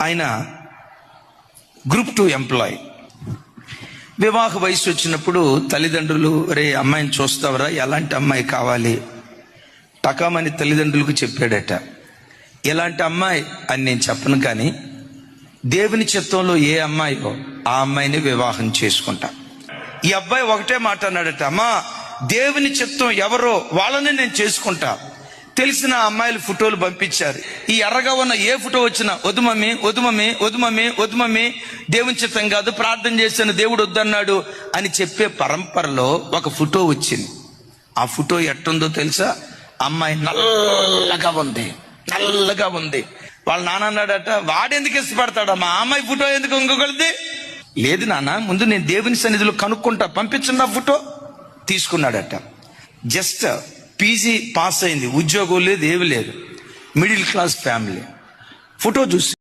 ఆయన group 2 employee. వివాహ వయసు వచ్చినప్పుడు తల్లిదండ్రులు, రే అమ్మాయిని చూస్తావరా, ఎలాంటి అమ్మాయి కావాలి టకామని తల్లిదండ్రులకు చెప్పాడట. ఎలాంటి అమ్మాయి అని నేను చెప్పను, కానీ దేవుని చిత్తంలో ఏ అమ్మాయో ఆ అమ్మాయిని వివాహం చేసుకుంటా. ఈ అబ్బాయి ఒకటే మాట అన్నాడట, అమ్మా దేవుని చిత్తం ఎవరో వాళ్ళని నేను చేసుకుంటా. తెలిసిన అమ్మాయిలు ఫోటోలు పంపించారు. ఈ ఎర్రగా ఉన్న ఏ ఫోటో వచ్చినా వద్దు మమ్మీ, వద్దు మమ్మీ, వద్దు మమ్మీ, వద్దు మమ్మీ, దేవుని చిత్తం కాదు, ప్రార్థన చేశాను, దేవుడు వద్దన్నాడు అని చెప్పే పరంపరలో ఒక ఫోటో వచ్చింది. ఆ ఫోటో ఎట్టుందో తెలుసా? అమ్మాయి నల్లగా ఉంది, నల్లగా ఉంది. వాళ్ళ నాన్న అన్నాడట, వాడెందుకు ఇష్టపడతాడా, మా అమ్మాయి ఫోటో ఎందుకు ఇంకొకరిది? లేదు నాన్న, ముందు నేను దేవుని సన్నిధిలో కనుక్కుంటా, పంపించండి ఆ ఫోటో. తీసుకున్నాడట. జస్ట్ పీజీ పాస్ అయింది, ఉద్యోగం లేదు, ఏమి లేదు, మిడిల్ క్లాస్ ఫ్యామిలీ. ఫోటో చూసి